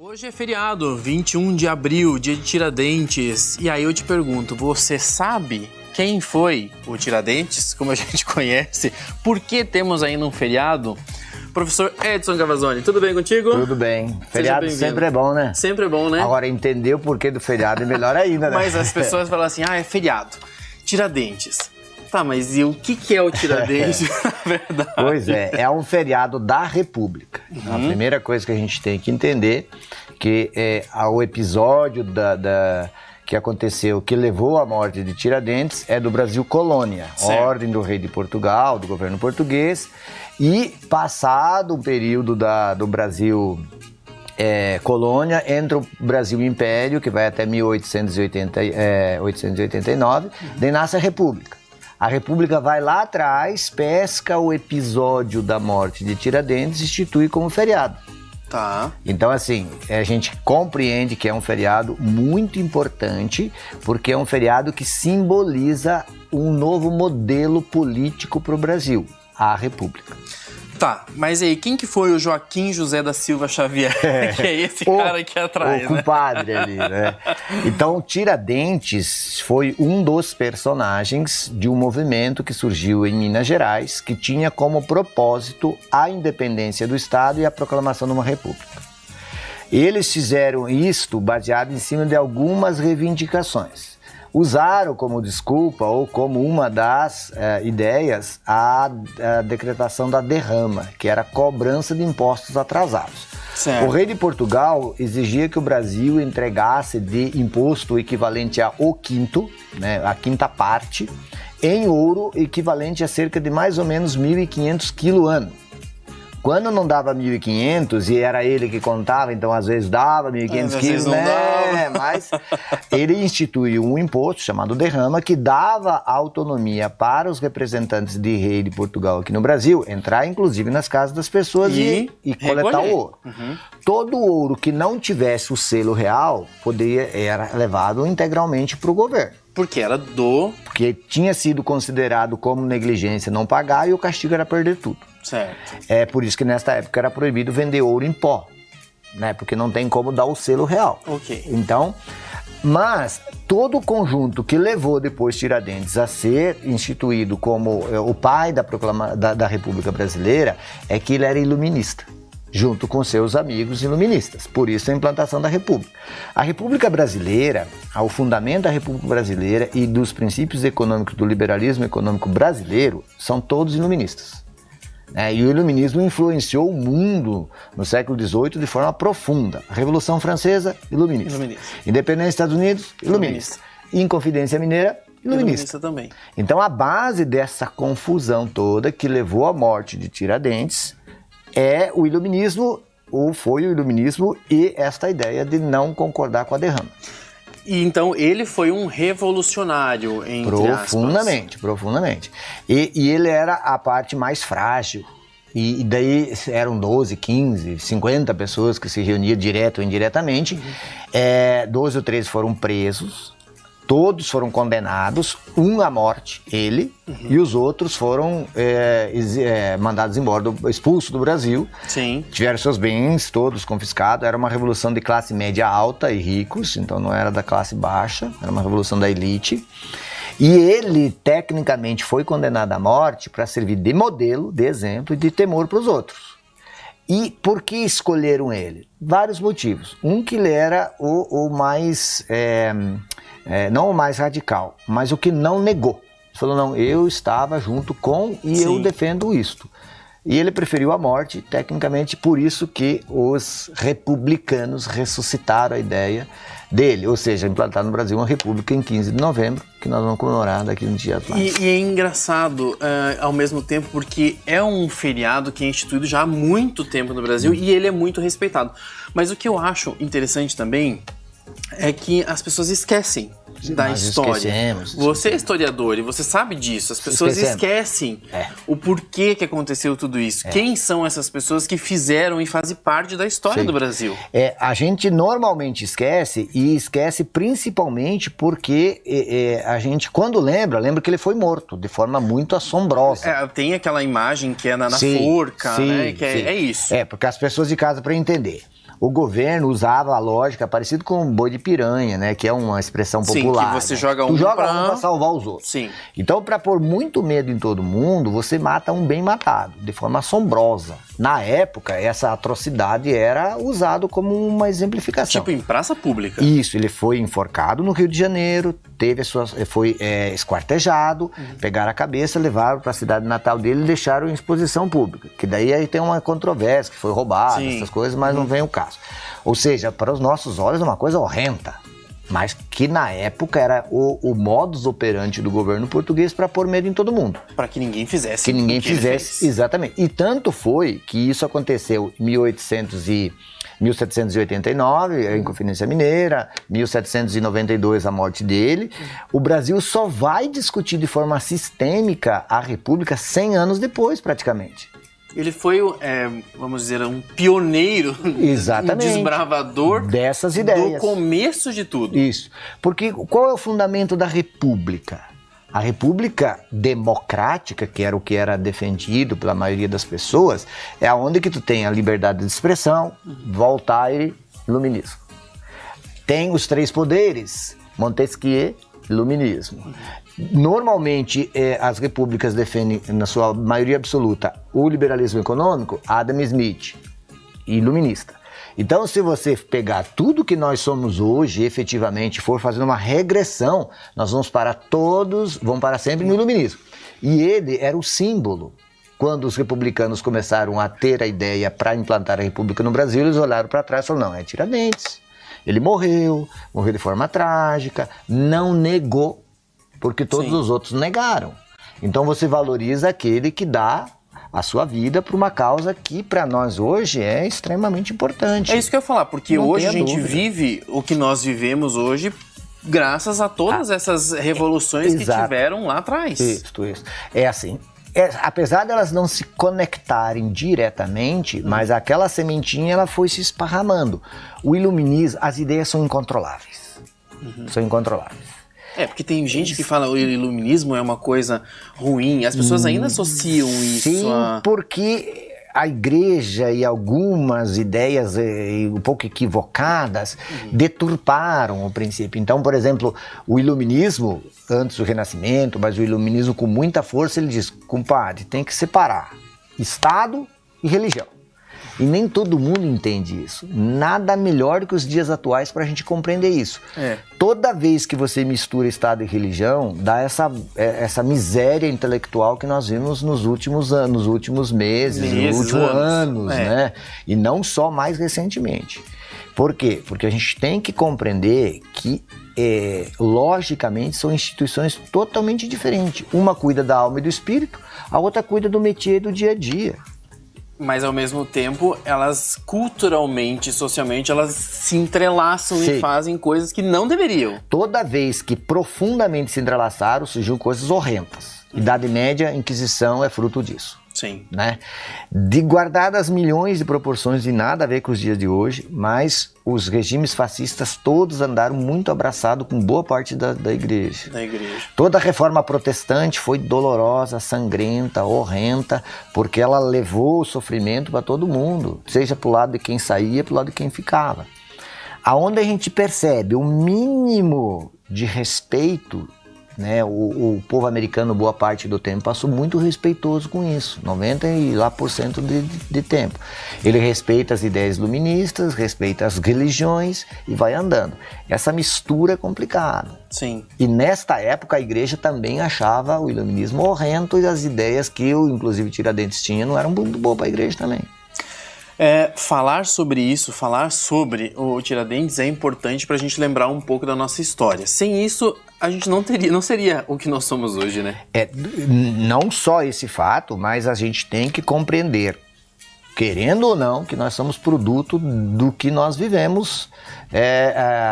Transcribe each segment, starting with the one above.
Hoje é feriado, 21 de abril, dia de Tiradentes. E aí eu te pergunto, você sabe quem foi o Tiradentes, como a gente conhece? Por que temos ainda um feriado? Professor Edson Gavazzoni, tudo bem contigo? Tudo bem. Feriado sempre é bom, né? Sempre é bom, né? Agora, entender o porquê do feriado é melhor ainda, né? Mas as pessoas falam assim, é feriado, Tiradentes. Tá, mas e o que é o Tiradentes, na verdade? Pois é um feriado da República. A primeira coisa que a gente tem que entender que o episódio que aconteceu, que levou à morte de Tiradentes, é do Brasil Colônia, ordem do rei de Portugal, do governo português, e passado o período do Brasil colônia, entra o Brasil Império, que vai até 1889, daí nasce a República. A República vai lá atrás, pesca o episódio da morte de Tiradentes e institui como feriado. Tá. Então, assim, a gente compreende que é um feriado muito importante, porque é um feriado que simboliza um novo modelo político para o Brasil, a República. Tá, mas aí, quem que foi o Joaquim José da Silva Xavier? Que é esse cara aqui atrás, o compadre ali, né? Então, Tiradentes foi um dos personagens de um movimento que surgiu em Minas Gerais, que tinha como propósito a independência do Estado e a proclamação de uma república. Eles fizeram isto baseado em cima de algumas reivindicações. Usaram como desculpa ou como uma das ideias a decretação da derrama, que era a cobrança de impostos atrasados. Certo. O rei de Portugal exigia que o Brasil entregasse de imposto equivalente ao quinto, né, a quinta parte, em ouro equivalente a cerca de mais ou menos 1.500 quilos ano. Quando não dava 1.500 e era ele que contava, então às vezes dava 1.500 quilos, né? Mas ele instituiu um imposto chamado derrama que dava autonomia para os representantes de rei de Portugal aqui no Brasil entrar inclusive nas casas das pessoas e coletar o ouro. Todo o ouro que não tivesse o selo real era levado integralmente para o governo. Porque Porque tinha sido considerado como negligência não pagar e o castigo era perder tudo. Certo. É por isso que nesta época era proibido vender ouro em pó, né? Porque não tem como dar o selo real. Ok. Então, mas todo o conjunto que levou depois Tiradentes a ser instituído como o pai da República Brasileira é que ele era iluminista, junto com seus amigos iluministas. Por isso a implantação da República. A República Brasileira, o fundamento da República Brasileira e dos princípios econômicos do liberalismo econômico brasileiro são todos iluministas. E o iluminismo influenciou o mundo no século XVIII de forma profunda. A Revolução Francesa, iluminista. Independência dos Estados Unidos, iluminista. Inconfidência Mineira, iluminista também. Então a base dessa confusão toda que levou à morte de Tiradentes é o iluminismo, ou foi o iluminismo e esta ideia de não concordar com a derrama. E então ele foi um revolucionário, entre aspas. Profundamente. E ele era a parte mais frágil. E daí eram 12, 15, 50 pessoas que se reuniam direto ou indiretamente. 12 ou 13 foram presos. Todos foram condenados, um à morte, ele, e os outros foram mandados embora, expulsos do Brasil. Sim. Tiveram seus bens todos confiscados. Era uma revolução de classe média alta e ricos, então não era da classe baixa, era uma revolução da elite. E ele, tecnicamente, foi condenado à morte para servir de modelo, de exemplo e de temor para os outros. E por que escolheram ele? Vários motivos. Um, que ele era o mais... não o mais radical, mas o que não negou. Ele falou, não, eu estava junto com e eu defendo isto. E ele preferiu a morte, tecnicamente, por isso que os republicanos ressuscitaram a ideia dele, ou seja, implantar no Brasil uma república em 15 de novembro, que nós vamos comemorar daqui uns dias mais. E é engraçado, ao mesmo tempo, porque é um feriado que é instituído já há muito tempo no Brasil e ele é muito respeitado. Mas o que eu acho interessante também é que as pessoas esquecem da Nós história. esquecemos. Você é historiador e você sabe disso. As pessoas esquecem o porquê que aconteceu tudo isso. Quem são essas pessoas que fizeram e fazem parte da história do Brasil? A gente normalmente esquece, e esquece principalmente porque a gente, quando lembra que ele foi morto de forma muito assombrosa. Tem aquela imagem que é na forca, né? Que é isso. Porque as pessoas de casa, para entender, o governo usava a lógica parecida com boi de piranha, né? Que é uma expressão popular. Sim, que você né? joga tu um joga pra... um pra salvar os outros. Sim. Então, para pôr muito medo em todo mundo, você mata um bem matado, de forma assombrosa. Na época, essa atrocidade era usado como uma exemplificação. Tipo em praça pública. Isso, ele foi enforcado no Rio de Janeiro, foi esquartejado, pegaram a cabeça, levaram para a cidade natal dele e deixaram em exposição pública. Que daí aí tem uma controvérsia, que foi roubado, essas coisas, mas não vem o caso. Ou seja, para os nossos olhos é uma coisa horrenda, mas que na época era o modus operandi do governo português para pôr medo em todo mundo. Para que ninguém fizesse. Que ninguém fizesse, exatamente. E tanto foi que isso aconteceu em 1789, a Inconfidência Mineira, 1792, a morte dele. O Brasil só vai discutir de forma sistêmica a República 100 anos depois, praticamente. Ele foi, vamos dizer, um pioneiro, exatamente, um desbravador dessas ideias. Do começo de tudo. Isso. Porque qual é o fundamento da República? A República democrática, que era o que era defendido pela maioria das pessoas, é onde que tu tem a liberdade de expressão, Voltaire, Iluminismo. Tem os três poderes, Montesquieu, Iluminismo. Normalmente, as repúblicas defendem, na sua maioria absoluta, o liberalismo econômico, Adam Smith, iluminista. Então, se você pegar tudo que nós somos hoje, efetivamente, for fazendo uma regressão, nós vamos para sempre no iluminismo. E ele era o símbolo. Quando os republicanos começaram a ter a ideia para implantar a república no Brasil, eles olharam para trás e falaram, não, é Tiradentes. Ele morreu de forma trágica, não negou, porque todos os outros negaram. Então você valoriza aquele que dá a sua vida para uma causa que para nós hoje é extremamente importante. É isso que eu ia falar, porque hoje a gente vive o que nós vivemos hoje graças a todas essas revoluções que tiveram lá atrás. Isso. É assim, apesar delas não se conectarem diretamente, mas aquela sementinha ela foi se esparramando. O iluminismo, as ideias são incontroláveis. São incontroláveis. Porque tem gente que fala que o iluminismo é uma coisa ruim. As pessoas ainda associam isso. Sim, porque a igreja e algumas ideias um pouco equivocadas deturparam o princípio. Então, por exemplo, o iluminismo, antes do Renascimento, mas o iluminismo com muita força, ele diz, compadre, tem que separar Estado e religião. E nem todo mundo entende isso. Nada melhor que os dias atuais para a gente compreender isso. Toda vez que você mistura Estado e religião, dá essa miséria intelectual que nós vimos nos últimos anos, nos últimos meses, nos últimos anos, né? E não só mais recentemente. Por quê? Porque a gente tem que compreender que, logicamente, são instituições totalmente diferentes. Uma cuida da alma e do espírito, a outra cuida do métier do dia a dia. Mas, ao mesmo tempo, elas culturalmente, socialmente, elas se entrelaçam e fazem coisas que não deveriam. Toda vez que profundamente se entrelaçaram, surgiram coisas horrendas. Idade Média, Inquisição é fruto disso. Sim. Né? De guardadas milhões de proporções e nada a ver com os dias de hoje, mas os regimes fascistas todos andaram muito abraçados com boa parte da igreja. Toda a reforma protestante foi dolorosa, sangrenta, horrenda, porque ela levou o sofrimento para todo mundo, seja para o lado de quem saía, para o lado de quem ficava. Aonde a gente percebe o mínimo de respeito, né, o povo americano, boa parte do tempo, passou muito respeitoso com isso, 90% de tempo. Ele respeita as ideias iluministas, respeita as religiões e vai andando. Essa mistura é complicada. Sim. E nesta época a igreja também achava o iluminismo horrendo e as ideias que inclusive Tiradentes tinha não eram muito boas para a igreja também. Falar sobre isso, falar sobre o Tiradentes é importante para a gente lembrar um pouco da nossa história. Sem isso, a gente não seria o que nós somos hoje, né? Não só esse fato, mas a gente tem que compreender, querendo ou não, que nós somos produto do que nós vivemos,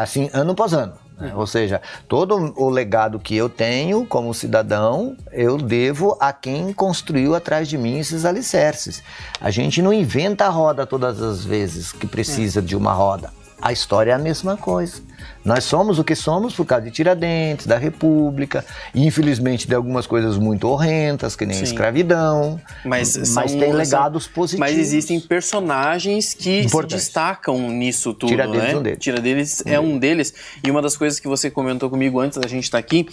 assim, ano após ano. né? Ou seja, todo o legado que eu tenho como cidadão, eu devo a quem construiu atrás de mim esses alicerces. A gente não inventa a roda todas as vezes que precisa de uma roda. A história é a mesma coisa. Nós somos o que somos por causa de Tiradentes, da República, e infelizmente de algumas coisas muito horrendas, que nem a escravidão, mas tem legados positivos. Mas existem personagens que se destacam nisso tudo, Tiradentes né? é um deles. Tiradentes é um deles, e uma das coisas que você comentou comigo antes da gente estar aqui,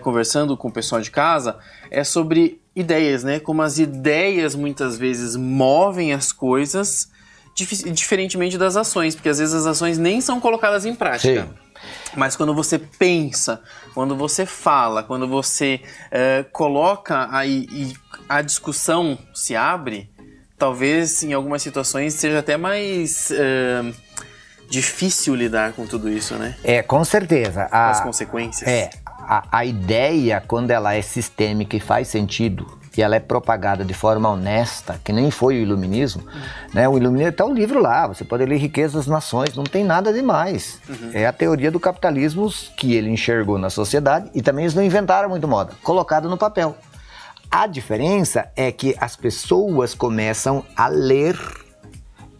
conversando com o pessoal de casa, é sobre ideias, né? Como as ideias muitas vezes movem as coisas, diferentemente das ações, porque às vezes as ações nem são colocadas em prática. Sim. Mas quando você pensa, quando você fala, quando você coloca aí e a discussão se abre, talvez em algumas situações seja até mais difícil lidar com tudo isso, né? Com certeza. As consequências. A ideia, quando ela é sistêmica e faz sentido, e ela é propagada de forma honesta, que nem foi o iluminismo, né? O iluminismo está o livro lá, você pode ler Riqueza das Nações, não tem nada demais. É a teoria do capitalismo que ele enxergou na sociedade, e também eles não inventaram muito moda, colocado no papel. A diferença é que as pessoas começam a ler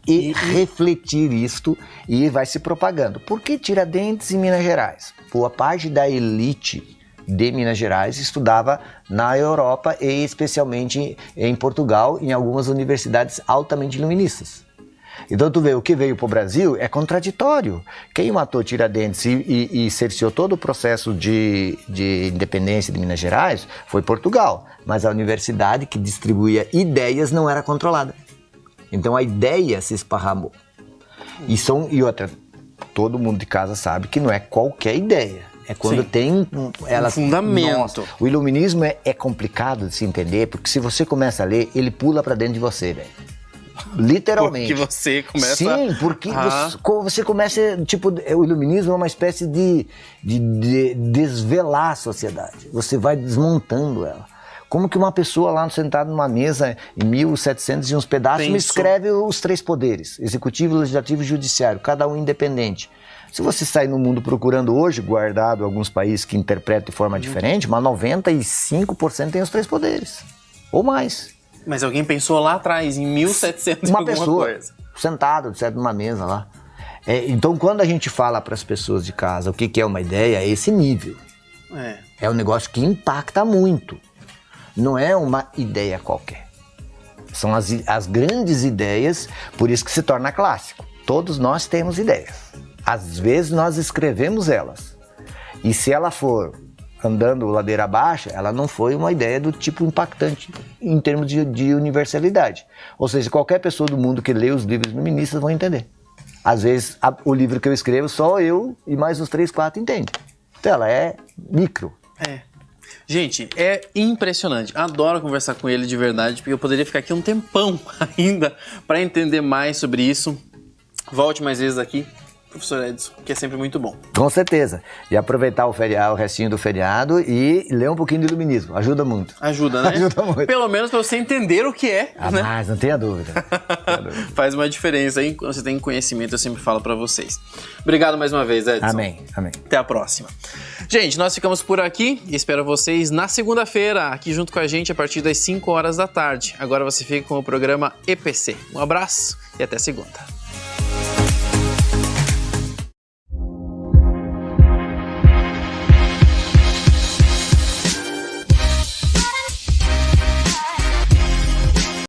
e refletir isto, e vai se propagando. Por que Tiradentes e Minas Gerais? Boa parte da elite de Minas Gerais estudava na Europa e especialmente em Portugal, em algumas universidades altamente iluministas. Então tu vê, o que veio para o Brasil é contraditório. Quem matou Tiradentes e cerceou todo o processo de independência de Minas Gerais foi Portugal, mas a universidade que distribuía ideias não era controlada. Então a ideia se esparramou. E outra, todo mundo de casa sabe que não é qualquer ideia. É quando tem elas, um fundamento. Nossa, o iluminismo é complicado de se entender, porque se você começa a ler, ele pula pra dentro de você, velho. Literalmente. Porque você começa... Sim, porque você começa... Tipo, o iluminismo é uma espécie de desvelar a sociedade. Você vai desmontando ela. Como que uma pessoa lá sentada numa mesa em 1700 e uns pedaços me escreve os 3 poderes, executivo, legislativo e judiciário, cada um independente. Se você sair no mundo procurando hoje, guardado alguns países que interpretam de forma diferente, mas 95% tem os 3 poderes, ou mais. Mas alguém pensou lá atrás, em 1700 uma alguma pessoa coisa. Sentada, numa mesa lá. Então, quando a gente fala para as pessoas de casa o que é uma ideia, é esse nível. É um negócio que impacta muito. Não é uma ideia qualquer. São as grandes ideias, por isso que se torna clássico. Todos nós temos ideias. Às vezes nós escrevemos elas. E se ela for andando ladeira abaixo, ela não foi uma ideia do tipo impactante em termos de universalidade. Ou seja, qualquer pessoa do mundo que lê os livros iluministas vão entender. Às vezes o livro que eu escrevo, só eu e mais uns 3, 4 entendem. Então ela é micro. Gente, é impressionante. Adoro conversar com ele de verdade, porque eu poderia ficar aqui um tempão ainda para entender mais sobre isso. Volte mais vezes aqui, professor Edson, que é sempre muito bom. Com certeza. E aproveitar o restinho do feriado e ler um pouquinho de iluminismo. Ajuda muito. Ajuda, né? Ajuda muito. Pelo menos para você entender o que é. Né? Mas não tenha dúvida. Faz uma diferença aí. Quando você tem conhecimento, eu sempre falo para vocês. Obrigado mais uma vez, Edson. Amém. Até a próxima. Gente, nós ficamos por aqui e espero vocês na segunda-feira, aqui junto com a gente, a partir das 5 horas da tarde. Agora você fica com o programa EPC. Um abraço e até segunda.